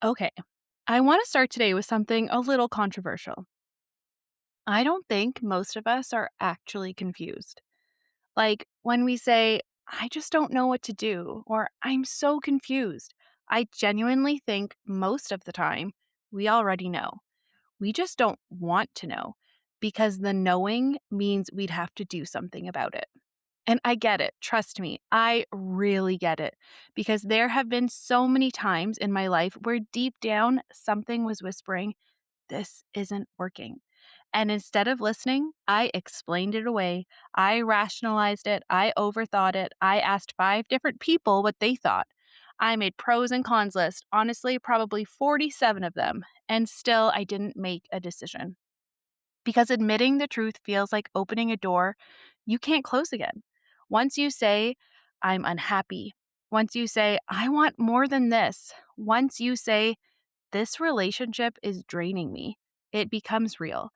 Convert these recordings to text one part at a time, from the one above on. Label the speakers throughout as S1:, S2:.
S1: Okay, I want to start today with something a little controversial. I don't think most of us are actually confused. Like when we say, I just don't know what to do, or I'm so confused, I genuinely think most of the time we already know. We just don't want to know because the knowing means we'd have to do something about it. And I get it. Trust me, I really get it. Because there have been so many times in my life where deep down something was whispering, this isn't working. And instead of listening, I explained it away. I rationalized it. I overthought it. I asked 5 different people what they thought. I made pros and cons list, honestly, probably 47 of them. And still, I didn't make a decision. Because admitting the truth feels like opening a door you can't close again. Once you say, I'm unhappy, once you say, I want more than this, once you say, this relationship is draining me, it becomes real.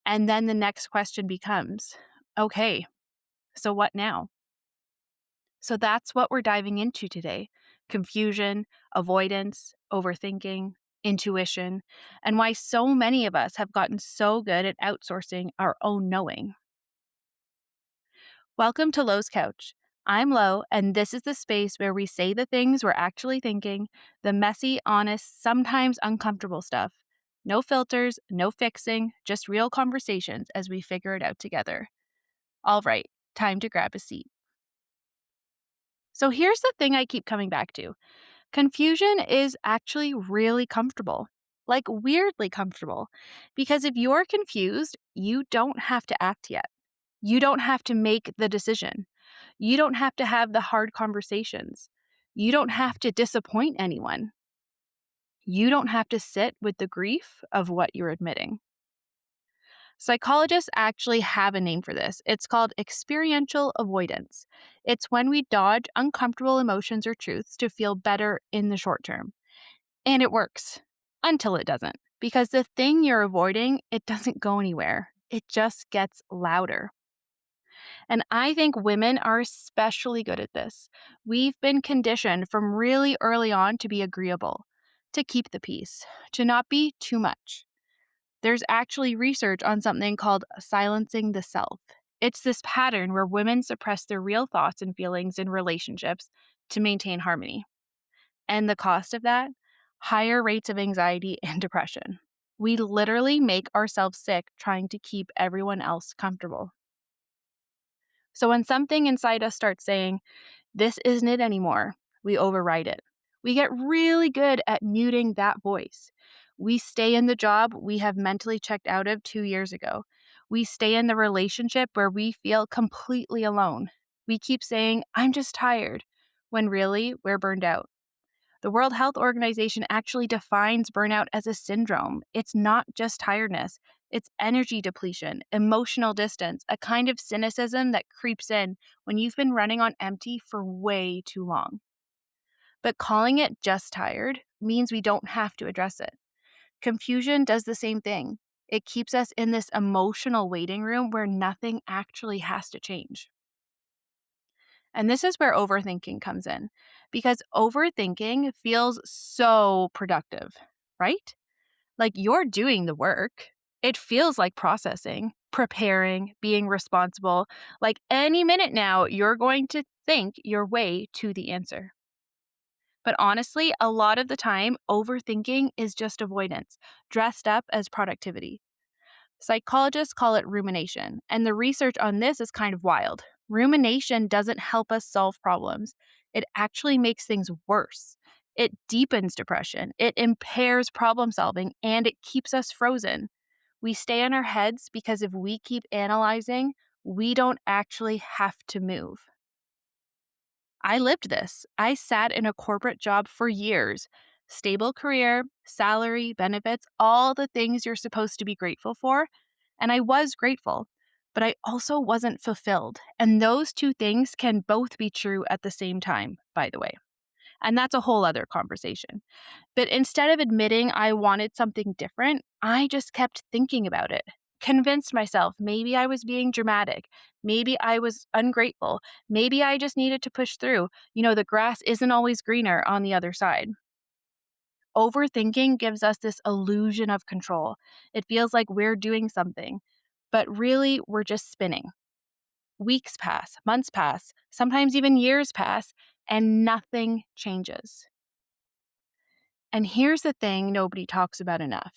S1: And then the next question becomes, okay, so what now? So that's what we're diving into today: confusion, avoidance, overthinking, intuition, and why so many of us have gotten so good at outsourcing our own knowing. Welcome to Lo's Couch. I'm Lo, and this is the space where we say the things we're actually thinking, the messy, honest, sometimes uncomfortable stuff. No filters, no fixing, just real conversations as we figure it out together. All right, time to grab a seat. So here's the thing I keep coming back to: confusion is actually really comfortable, like weirdly comfortable, because if you're confused, you don't have to act yet. You don't have to make the decision. You don't have to have the hard conversations. You don't have to disappoint anyone. You don't have to sit with the grief of what you're admitting. Psychologists actually have a name for this. It's called experiential avoidance. It's when we dodge uncomfortable emotions or truths to feel better in the short term. And it works until it doesn't. Because the thing you're avoiding, it doesn't go anywhere. It just gets louder. And I think women are especially good at this. We've been conditioned from really early on to be agreeable, to keep the peace, to not be too much. There's actually research on something called silencing the self. It's this pattern where women suppress their real thoughts and feelings in relationships to maintain harmony. And the cost of that? Higher rates of anxiety and depression. We literally make ourselves sick trying to keep everyone else comfortable. So when something inside us starts saying, this isn't it anymore, we override it. We get really good at muting that voice. We stay in the job we have mentally checked out of 2 years ago. We stay in the relationship where we feel completely alone. We keep saying, I'm just tired, when really we're burned out. The World Health Organization actually defines burnout as a syndrome. It's not just tiredness, it's energy depletion, emotional distance, a kind of cynicism that creeps in when you've been running on empty for way too long. But calling it just tired means we don't have to address it. Confusion does the same thing. It keeps us in this emotional waiting room where nothing actually has to change. And this is where overthinking comes in, because overthinking feels so productive, right? Like you're doing the work. It feels like processing, preparing, being responsible. Like any minute now, you're going to think your way to the answer. But honestly, a lot of the time, overthinking is just avoidance, dressed up as productivity. Psychologists call it rumination, and the research on this is kind of wild. Rumination doesn't help us solve problems, it actually makes things worse. It deepens depression, it impairs problem solving, and it keeps us frozen. We stay in our heads because if we keep analyzing, we don't actually have to move. I lived this. I sat in a corporate job for years. Stable career, salary, benefits, all the things you're supposed to be grateful for. And I was grateful, but I also wasn't fulfilled. And those two things can both be true at the same time, by the way. And that's a whole other conversation. But instead of admitting I wanted something different, I just kept thinking about it. Convinced myself maybe I was being dramatic. Maybe I was ungrateful. Maybe I just needed to push through. The grass isn't always greener on the other side. Overthinking gives us this illusion of control. It feels like we're doing something, but really we're just spinning. Weeks pass, months pass, sometimes even years pass, and nothing changes. And here's the thing nobody talks about enough: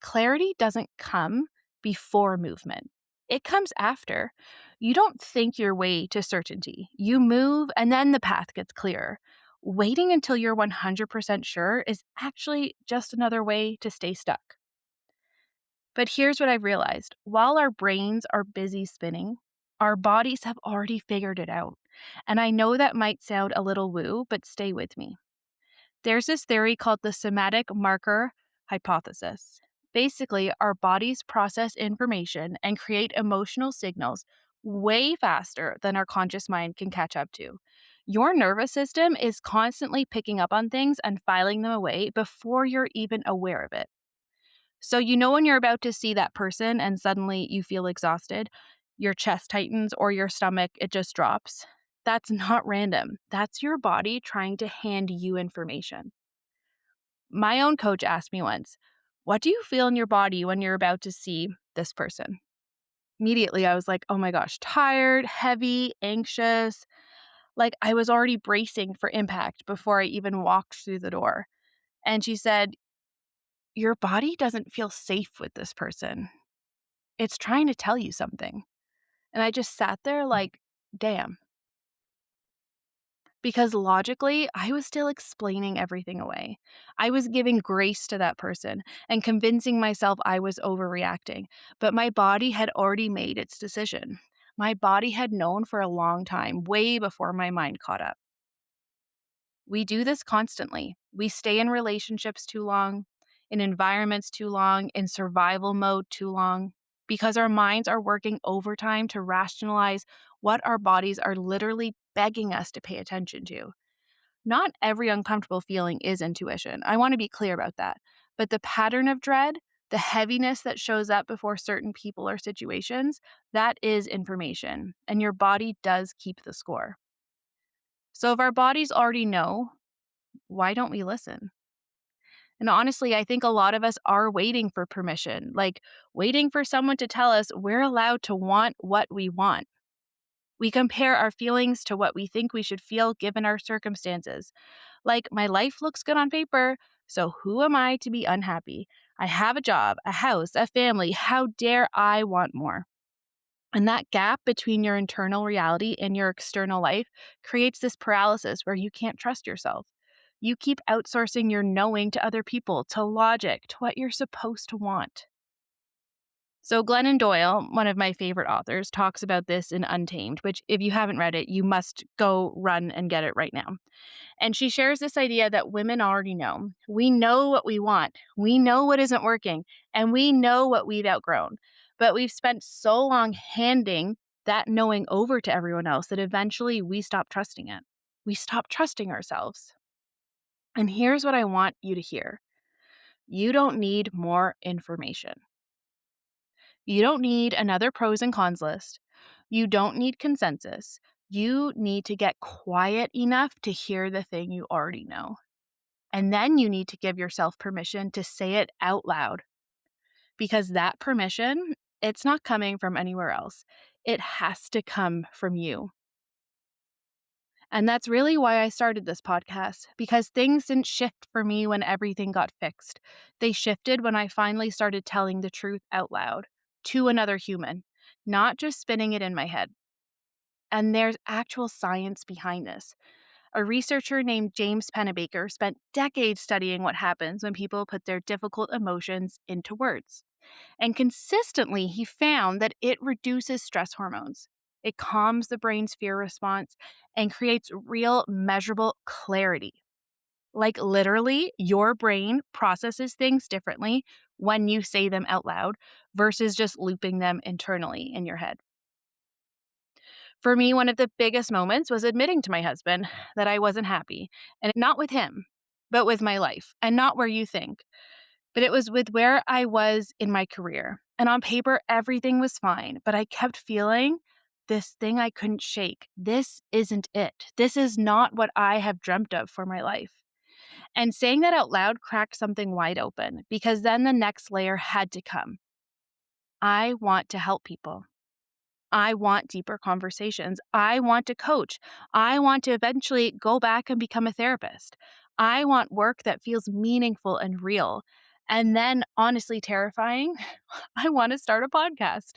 S1: clarity doesn't come before movement, it comes after. You don't think your way to certainty. You move, and then the path gets clearer. Waiting until you're 100% sure is actually just another way to stay stuck. But here's what I've realized: while our brains are busy spinning, our bodies have already figured it out. And I know that might sound a little woo, but stay with me. There's this theory called the somatic marker hypothesis. Basically, our bodies process information and create emotional signals way faster than our conscious mind can catch up to. Your nervous system is constantly picking up on things and filing them away before you're even aware of it. So, when you're about to see that person and suddenly you feel exhausted, your chest tightens or your stomach, it just drops. That's not random. That's your body trying to hand you information. My own coach asked me once, "What do you feel in your body when you're about to see this person?" Immediately, I was like, oh my gosh, tired, heavy, anxious. Like I was already bracing for impact before I even walked through the door. And she said, "Your body doesn't feel safe with this person. It's trying to tell you something." And I just sat there like, damn. Because logically, I was still explaining everything away. I was giving grace to that person and convincing myself I was overreacting. But my body had already made its decision. My body had known for a long time, way before my mind caught up. We do this constantly. We stay in relationships too long, in environments too long, in survival mode too long, because our minds are working overtime to rationalize what our bodies are literally begging us to pay attention to. Not every uncomfortable feeling is intuition. I want to be clear about that. But the pattern of dread, the heaviness that shows up before certain people or situations, that is information. And your body does keep the score. So if our bodies already know, why don't we listen? And honestly, I think a lot of us are waiting for permission, like waiting for someone to tell us we're allowed to want what we want. We compare our feelings to what we think we should feel given our circumstances. Like, my life looks good on paper, so who am I to be unhappy? I have a job, a house, a family. How dare I want more? And that gap between your internal reality and your external life creates this paralysis where you can't trust yourself. You keep outsourcing your knowing to other people, to logic, to what you're supposed to want. So, Glennon Doyle, one of my favorite authors, talks about this in Untamed, which, if you haven't read it, you must go run and get it right now. And she shares this idea that women already know. We know what we want, we know what isn't working, and we know what we've outgrown. But we've spent so long handing that knowing over to everyone else that eventually we stop trusting it. We stop trusting ourselves. And here's what I want you to hear: you don't need more information. You don't need another pros and cons list. You don't need consensus. You need to get quiet enough to hear the thing you already know. And then you need to give yourself permission to say it out loud. Because that permission, it's not coming from anywhere else. It has to come from you. And that's really why I started this podcast, because things didn't shift for me when everything got fixed. They shifted when I finally started telling the truth out loud to another human, not just spinning it in my head. And there's actual science behind this. A researcher named James Pennebaker spent decades studying what happens when people put their difficult emotions into words. And consistently, he found that it reduces stress hormones. It calms the brain's fear response and creates real, measurable clarity. Like literally, your brain processes things differently when you say them out loud versus just looping them internally in your head. For me, one of the biggest moments was admitting to my husband that I wasn't happy, and not with him, but with my life, and not where you think. But it was with where I was in my career. And on paper, everything was fine, but I kept feeling this thing I couldn't shake. This isn't it. This is not what I have dreamt of for my life. And saying that out loud cracked something wide open because then the next layer had to come. I want to help people. I want deeper conversations. I want to coach. I want to eventually go back and become a therapist. I want work that feels meaningful and real. And then, honestly, terrifying, I want to start a podcast.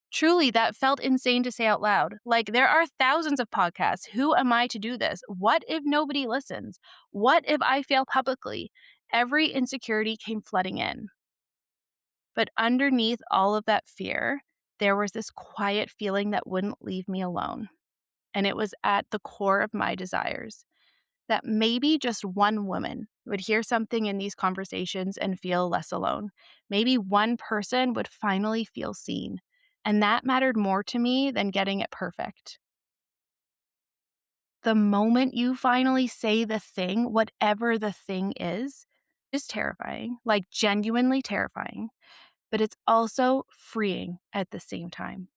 S1: Truly, that felt insane to say out loud. Like, there are thousands of podcasts. Who am I to do this? What if nobody listens? What if I fail publicly? Every insecurity came flooding in. But underneath all of that fear, there was this quiet feeling that wouldn't leave me alone. And it was at the core of my desires that maybe just one woman would hear something in these conversations and feel less alone. Maybe one person would finally feel seen. And that mattered more to me than getting it perfect. The moment you finally say the thing, whatever the thing is terrifying, like genuinely terrifying, but it's also freeing at the same time.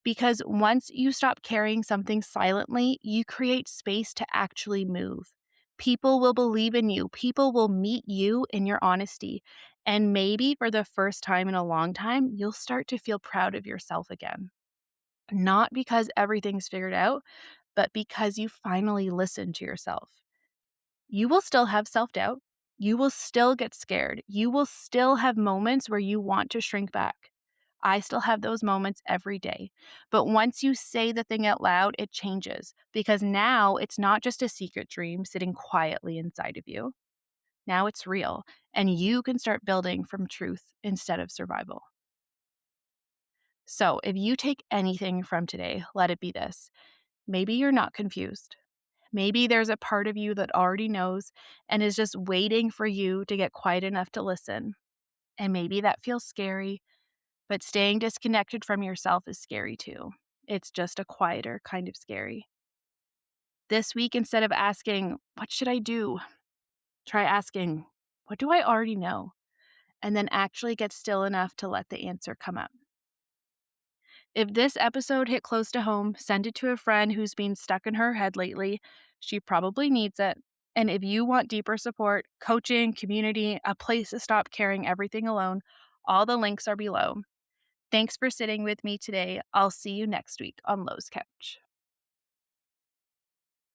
S1: Because once you stop carrying something silently, you create space to actually move. People will believe in you. People will meet you in your honesty. And maybe for the first time in a long time, you'll start to feel proud of yourself again. Not because everything's figured out, but because you finally listened to yourself. You will still have self doubt. You will still get scared. You will still have moments where you want to shrink back. I still have those moments every day. But once you say the thing out loud, it changes because now it's not just a secret dream sitting quietly inside of you. Now it's real, and you can start building from truth instead of survival. So, if you take anything from today, let it be this. Maybe you're not confused. Maybe there's a part of you that already knows and is just waiting for you to get quiet enough to listen. And maybe that feels scary, but staying disconnected from yourself is scary too. It's just a quieter kind of scary. This week, instead of asking, "What should I do?" try asking, "What do I already know?" And then actually get still enough to let the answer come up. If this episode hit close to home, send it to a friend who's been stuck in her head lately. She probably needs it. And if you want deeper support, coaching, community, a place to stop carrying everything alone, all the links are below. Thanks for sitting with me today. I'll see you next week on Lowe's Couch.